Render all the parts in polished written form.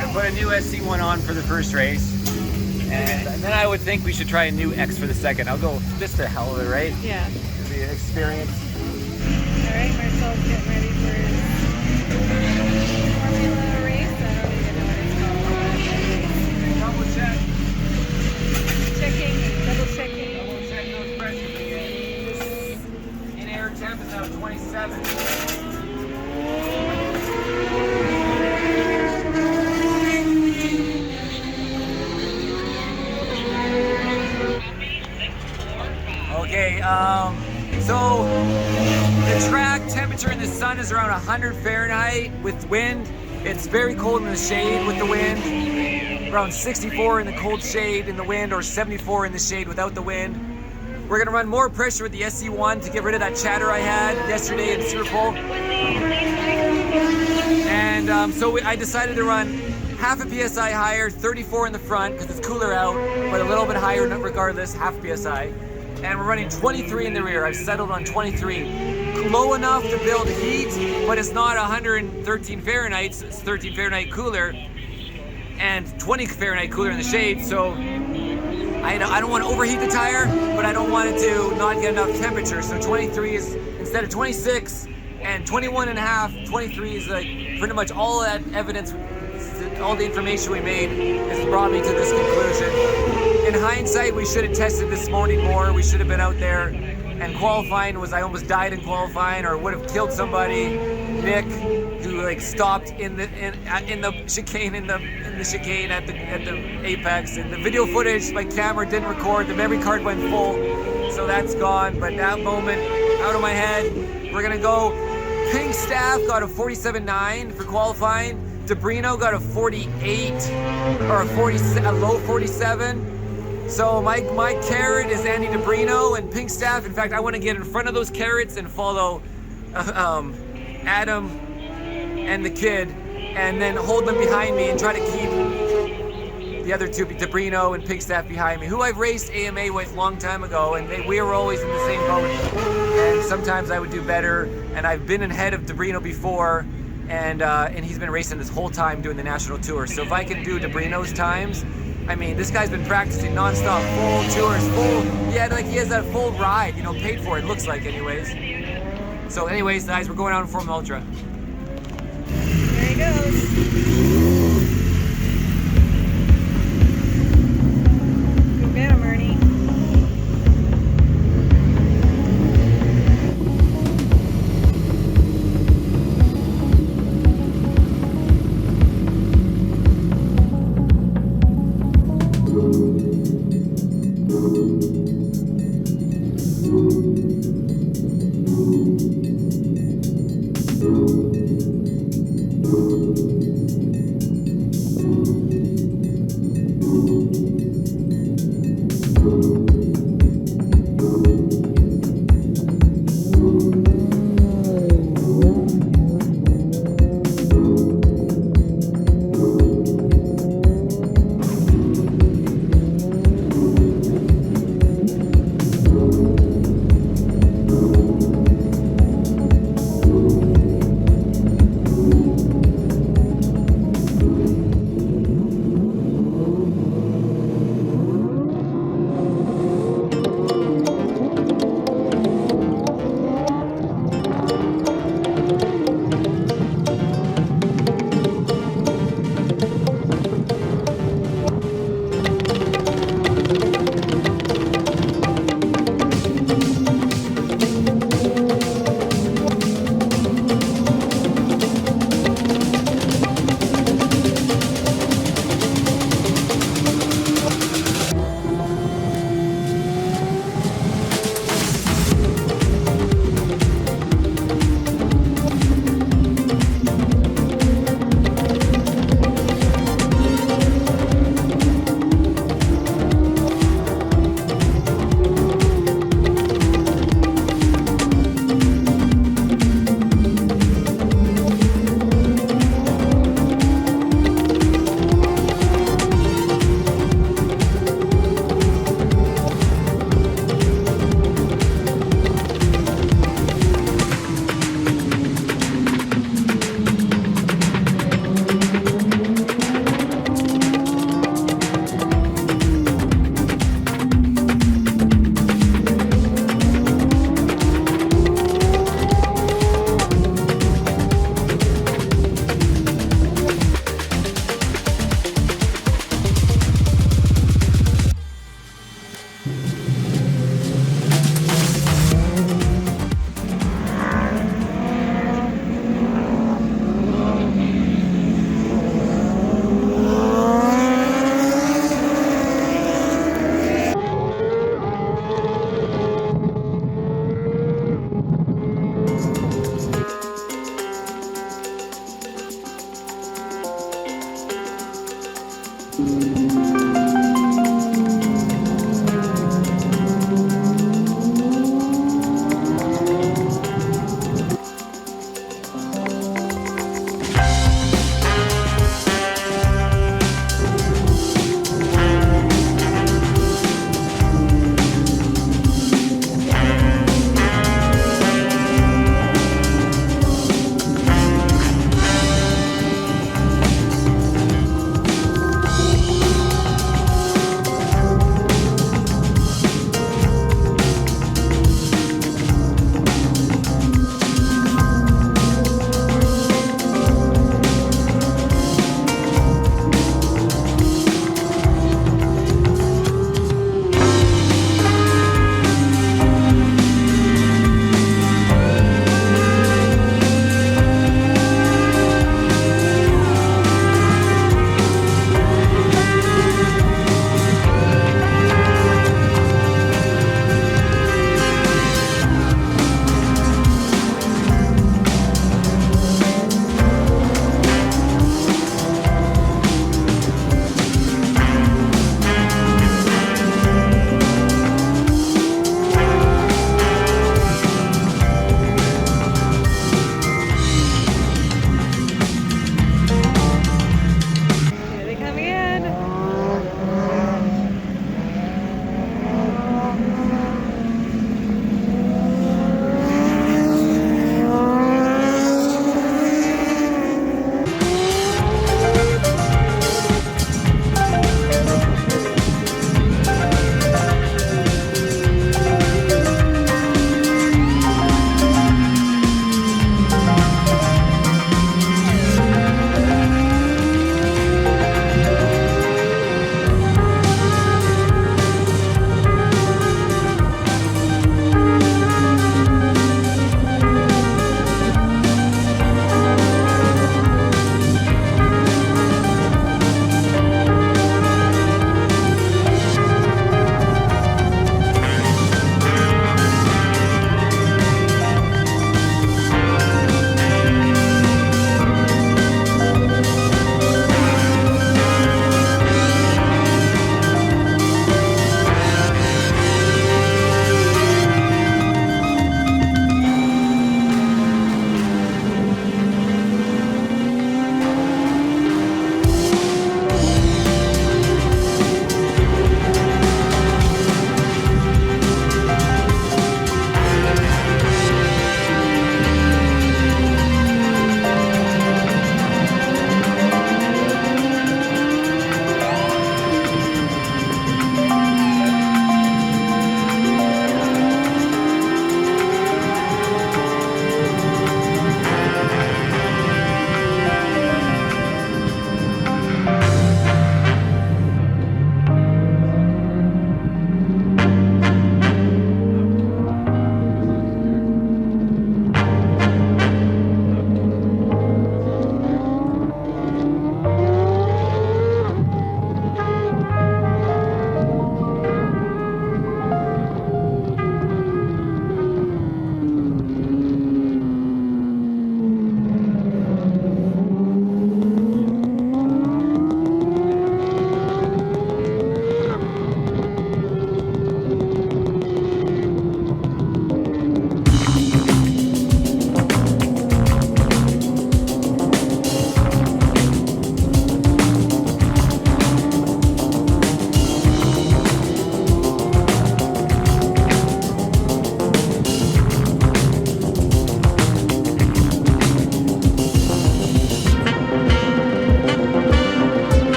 gonna put a new SC1 on for the first race. And then I would think we should try a new X for the second. I'll go just to hell of it, right? Yeah. The experience. All right, Marcel's getting ready for his Formula race. I don't even know what it's called. Double check. Checking, double checking. Double check those pressures again. In air temp is now 27. Okay, so the track temperature in the sun is around 100 Fahrenheit with wind. It's very cold in the shade with the wind. Around 64 in the cold shade in the wind, or 74 in the shade without the wind. We're gonna run more pressure with the SC1 to get rid of that chatter I had yesterday in Superbike. And so I decided to run half a PSI higher, 34 in the front because it's cooler out, but a little bit higher regardless, half PSI. And we're running 23 in the rear. I've settled on 23. Low enough to build heat, but it's not 113 Fahrenheit, it's 13 Fahrenheit cooler, and 20 Fahrenheit cooler in the shade, so I don't want to overheat the tire, but I don't want it to not get enough temperature. So 23 is, instead of 26 and 21 and a half, 23 is like pretty much all that evidence, all the information we made has brought me to this conclusion. In hindsight, we should have tested this morning more. We should have been out there, and qualifying was, I almost died in qualifying or would have killed somebody. Nick, who like stopped in the chicane at the apex, and the video footage, my camera didn't record, the memory card went full, so that's gone. But that moment out of my head. We're gonna go. Pink Staff got a 47.9 for qualifying. Debrino got a 48 or a low 47. So my carrot is Andy Debrino and Pink Staff. In fact, I want to get in front of those carrots and follow Adam and the kid, and then hold them behind me and try to keep the other two, Debrino and Pink Staff, behind me, who I've raced AMA with a long time ago, and we were always in the same boat. And sometimes I would do better, and I've been ahead of Debrino before, and he's been racing this whole time doing the national tour. So if I can do Debrino's times, I mean, this guy's been practicing nonstop, full tours, he has that full ride, you know, paid for it, looks like anyways. So anyways, guys, we're going out in Formula Ultra. There he goes. Go get him, Ernie.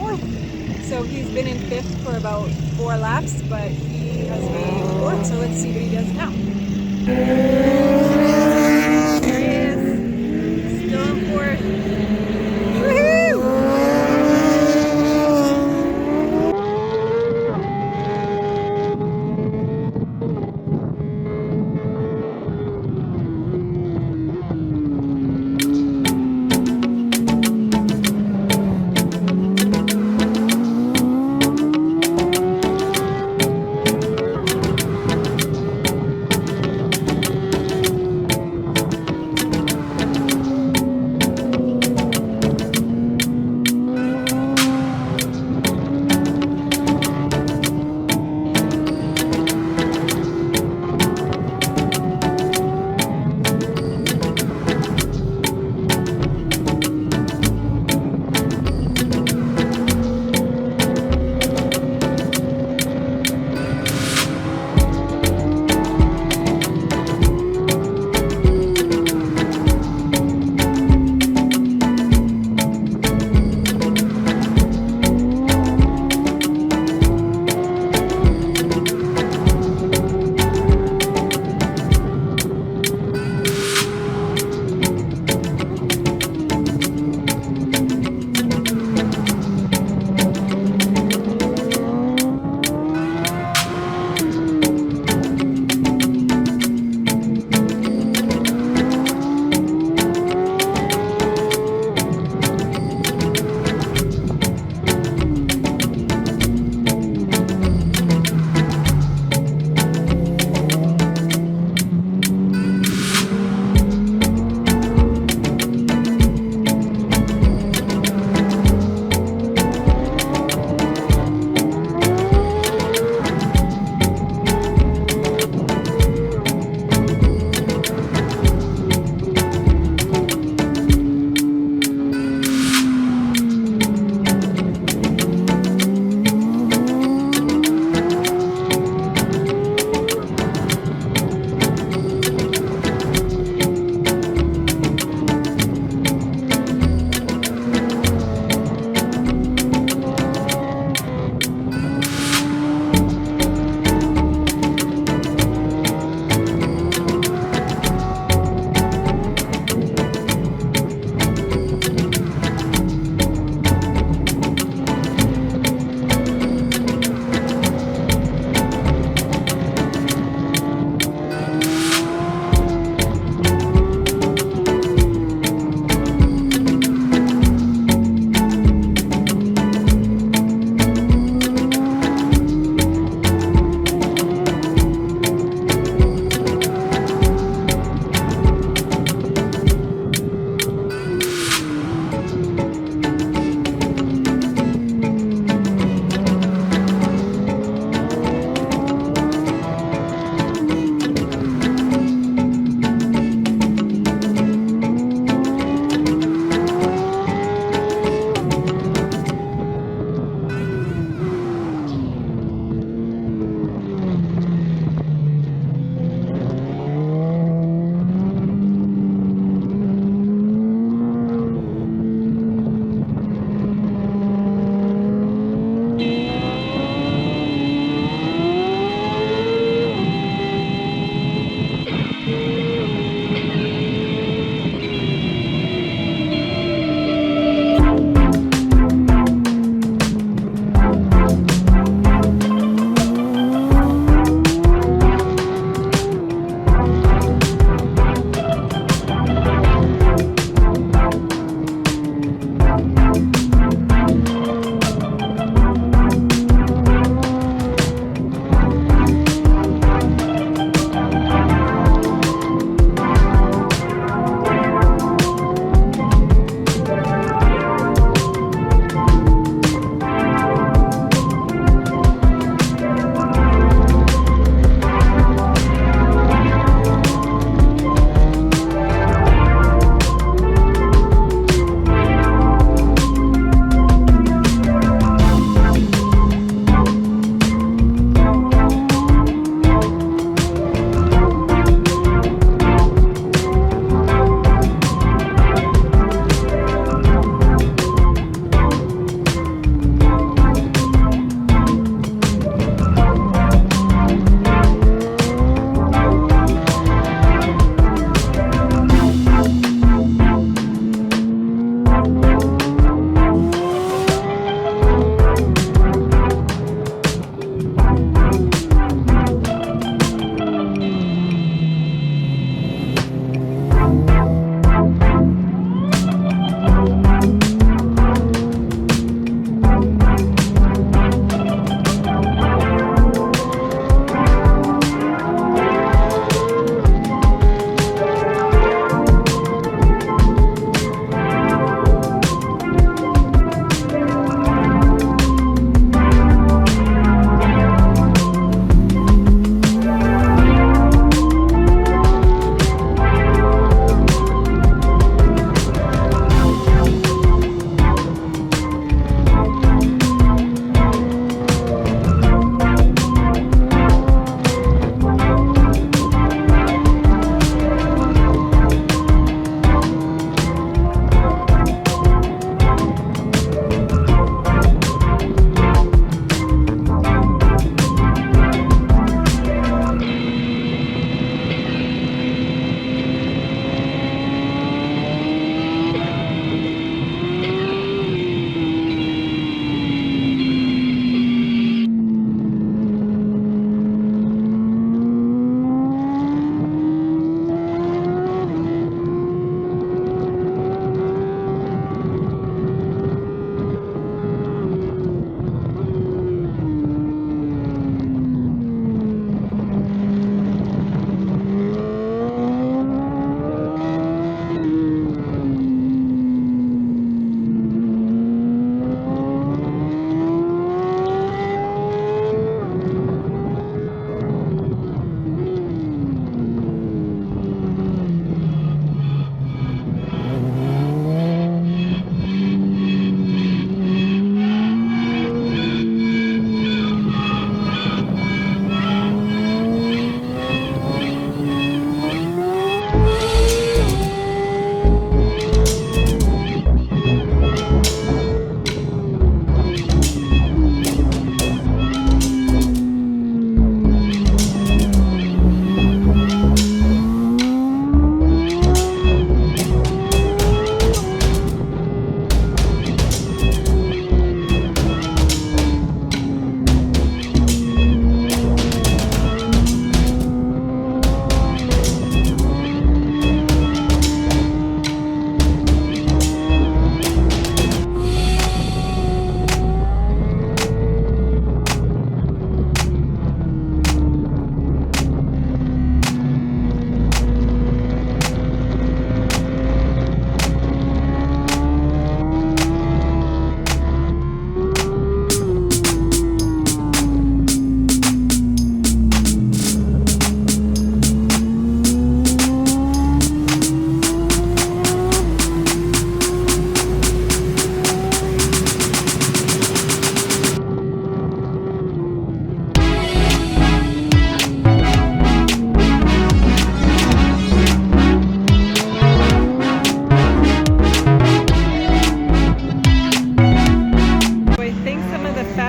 4th. So he's been in 5th for about 4 laps, but he has made 4th, so let's see what he does now. There he is, still in 4th. Woohoo!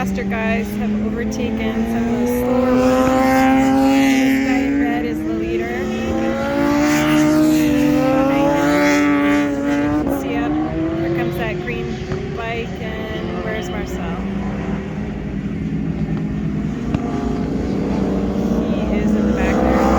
faster guys have overtaken some of those slower ones. This guy in red is the leader. Behind him, you can see up, there comes that green bike, and where's Marcel? He is in the back there.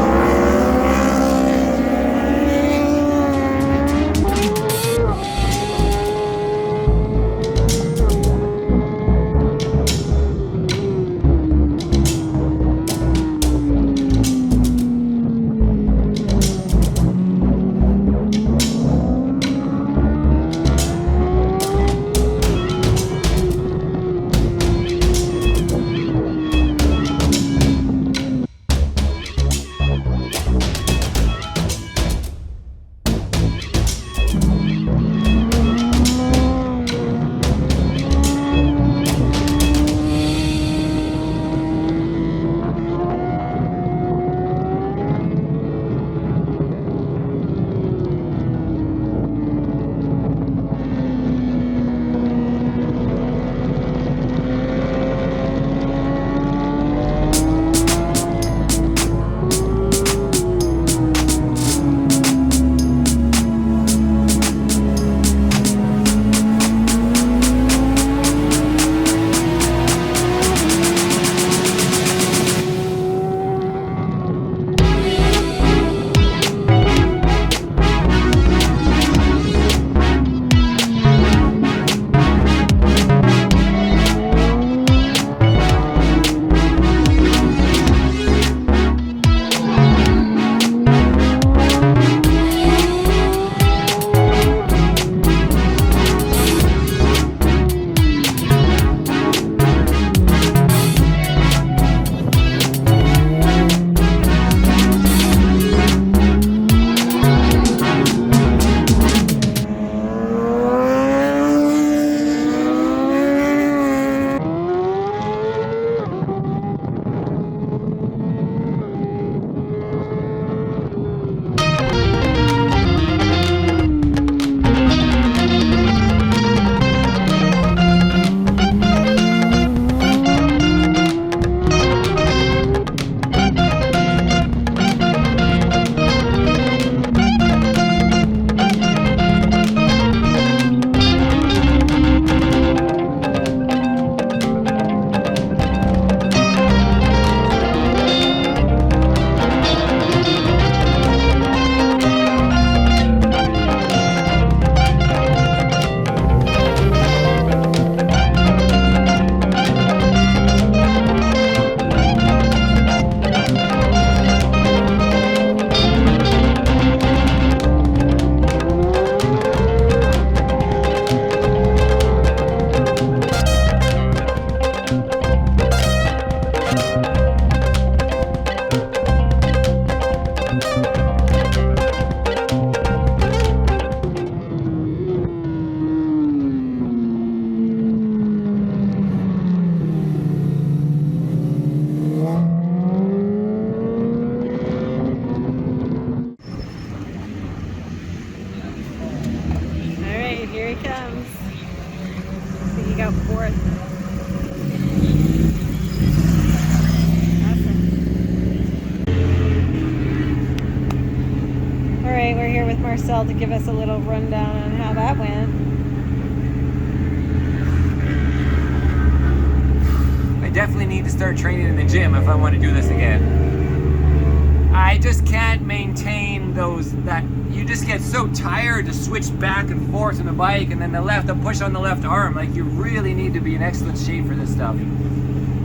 out fourth. Awesome. All right, we're here with Marcel to give us a little rundown on how that went. I definitely need to start training in the gym if I want to do this again. I just can't maintain that you just get so tired to switch back and forth on the bike, and then the push on the left arm. Like, you really need to be in excellent shape for this stuff.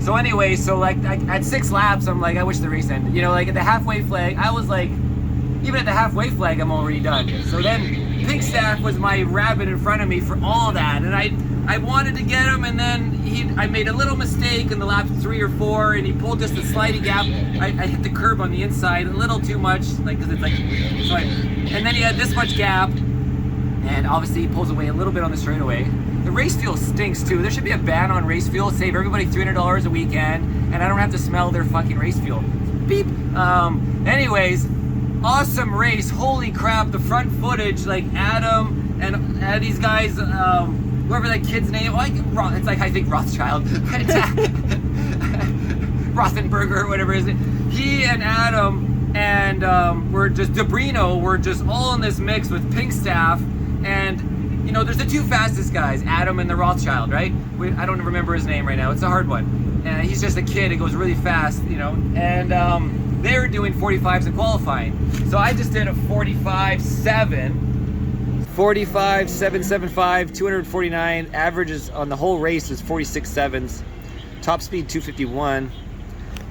So anyway, at 6 laps, I'm like, I wish the race ended. You know, like at the halfway flag, I was like, even at the halfway flag, I'm already done. So then Pinkstaff was my rabbit in front of me for all that, and I wanted to get him, and then I made a little mistake in the lap 3 or 4, and he pulled just a sliding gap. I hit the curb on the inside a little too much, like, because it's like, so and then he had this much gap, and obviously he pulls away a little bit on the straightaway. The race fuel stinks too. There should be a ban on race fuel, save everybody $300 a weekend, and I don't have to smell their fucking race fuel. Beep. Anyways, awesome race. Holy crap, the front footage, like Adam and these guys, whoever that kid's name, it's like, I think Rothschild, Rothenberger or whatever it is. He and Adam and we're just Debrino, we're just all in this mix with Pinkstaff, and you know, there's the two fastest guys, Adam and the Rothschild, right? I don't remember his name right now. It's a hard one. And he's just a kid. It goes really fast, you know. And they were doing 45s in qualifying. So I just did a 45.7. 45.775, 249. Averages on the whole race is 46.7s. Top speed 251.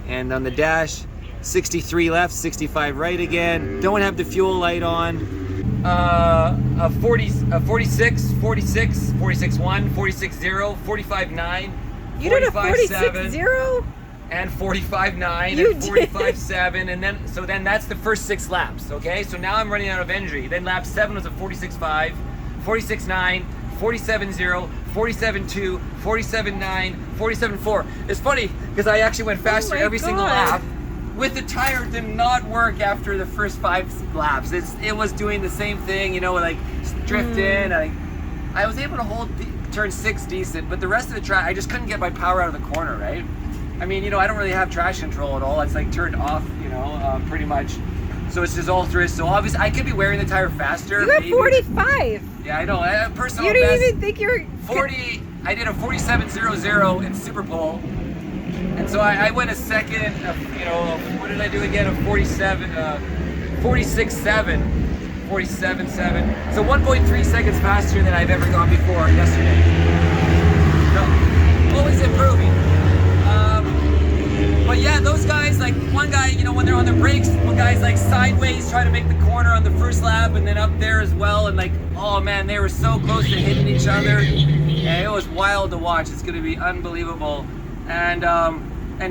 And on the dash, 63 left, 65 right again. Don't have the fuel light on. A 46, 46, 46.1, 46.0, 45.9. You did a 46.0? And 45.9 You and 45.7, and then that's the first 6 laps. Okay, so now I'm running out of energy. Then lap 7 was a 46.5, 46.9, 47.0, 47.2, 47.9, 47.4. It's funny because I actually went faster every single lap. With the tire did not work after the first 5 laps. It was doing the same thing, you know, like drift in. I was able to hold turn 6 decent, but the rest of the track I just couldn't get my power out of the corner, right? I mean, you know, I don't really have traction control at all. It's like turned off, you know, pretty much. So it's just all thrift. So obviously I could be wearing the tire faster. You got 45. Yeah, I know. Personal you didn't even think you were 40. I did a 47.00 in Super Bowl. And so I went a second, you know, what did I do again? A 46.7, 47.7. So 1.3 seconds faster than I've ever gone before yesterday. So, always improving. But yeah, those guys, like one guy, you know, when they're on the brakes, one guy's like sideways trying to make the corner on the first lap and then up there as well. And like, oh man, they were so close to hitting each other. And it was wild to watch. It's going to be unbelievable. And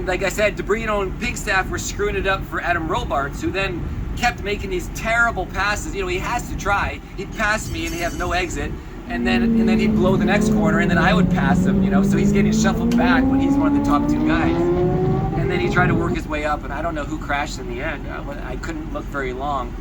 like I said, Debrino and Pinkstaff were screwing it up for Adam Robards, who then kept making these terrible passes. You know, he has to try. He'd pass me and he has no exit, and then he'd blow the next corner, and then I would pass him. You know, so he's getting shuffled back when he's one of the top 2 guys. And then he tried to work his way up, and I don't know who crashed in the end. I couldn't look very long.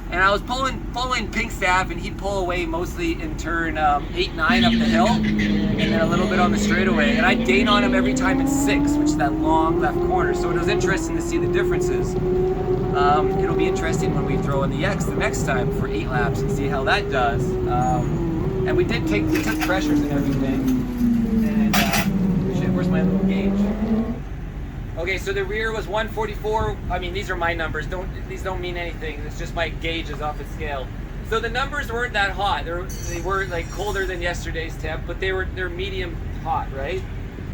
And I was following Pinkstaff, and he'd pull away mostly in turn 8, 9 up the hill, and then a little bit on the straightaway. And I'd gain on him every time in 6, which is that long left corner. So it was interesting to see the differences. It'll be interesting when we throw in the X the next time for 8 laps and see how that does. And we took pressures and everything. And shit, where's my little gauge? Okay, so the rear was 144. I mean, these are my numbers. These don't mean anything. It's just my gauges off the scale. So the numbers weren't that hot. They were like colder than yesterday's temp, but they're medium hot, right?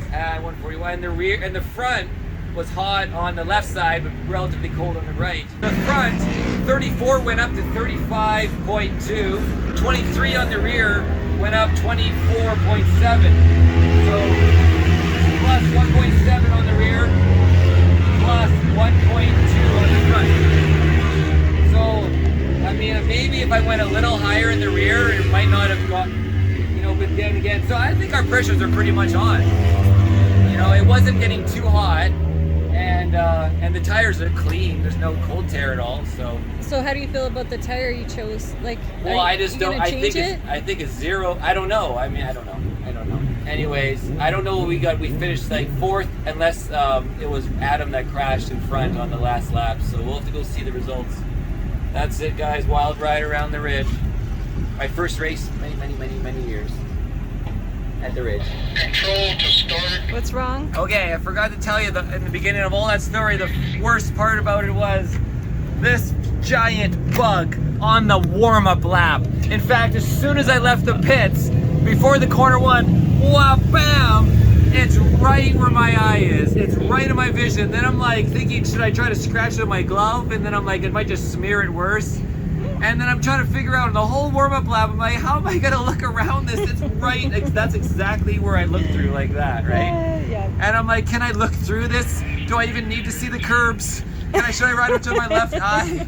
141. And the rear and the front was hot on the left side, but relatively cold on the right. The front, 34 went up to 35.2. 23 on the rear went up 24.7. So plus 1.7 on the rear. Plus 1.2 on the front. So, I mean, maybe if I went a little higher in the rear, it might not have got, you know, but then again, so I think our pressures are pretty much on. You know, it wasn't getting too hot, and the tires are clean. There's no cold tear at all, so. So how do you feel about the tire you chose? Like, well, I just don't. I think it's 0. I don't know. I mean, I don't know. Anyways, I don't know what we got. We finished like 4th, unless it was Adam that crashed in front on the last lap. So we'll have to go see the results. That's it, guys. Wild ride around the ridge. My first race, many years at the ridge. Control to start. What's wrong? Okay, I forgot to tell you in the beginning of all that story, the worst part about it was this giant bug on the warm-up lap. In fact, as soon as I left the pits, before the corner 1, wow, bam! It's right where my eye is. It's right in my vision. Then I'm like thinking, should I try to scratch it with my glove? And then I'm like, it might just smear it worse. And then I'm trying to figure out the whole warm-up lap. I'm like, how am I gonna look around this? It's right. That's exactly where I look through, like that, right? Yeah. And I'm like, can I look through this? Do I even need to see the curbs? Should I ride up to my left eye?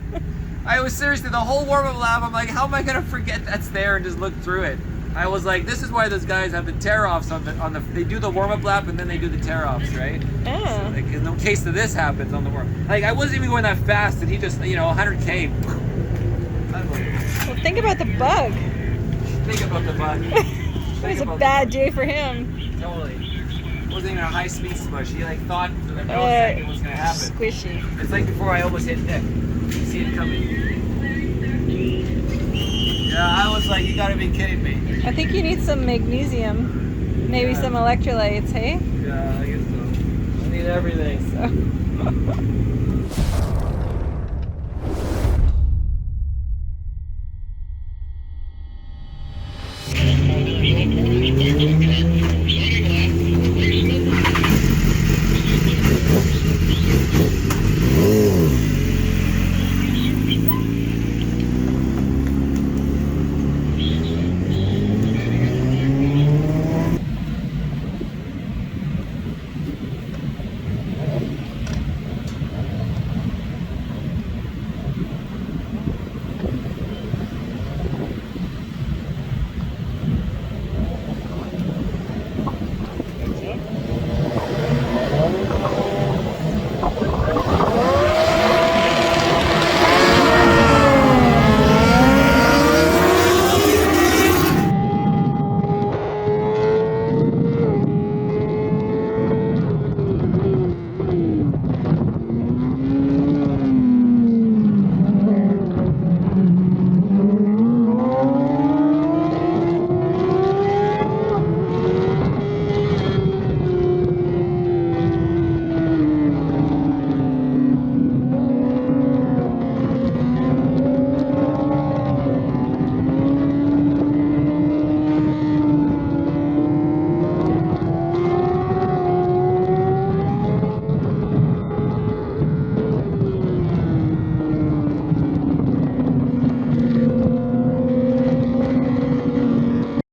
I was seriously the whole warm-up lap. I'm like, how am I gonna forget that's there and just look through it? I was like, this is why those guys have the tear-offs on the they do the warm-up lap and then they do the tear-offs, right? Oh. So, like, in case of this happens on the warm. Like, I wasn't even going that fast, and he just, you know, 100K. Well, think about the bug. Think about the bug. It was a bad day for him. Totally. It wasn't even a high-speed smush. He like thought for the millisecond was gonna happen. Squishy. It's like before I almost hit Diff. You see it coming. Yeah, I was like, you gotta be kidding me. I think you need some magnesium. Maybe some electrolytes, hey? Yeah, I guess so. I need everything. So.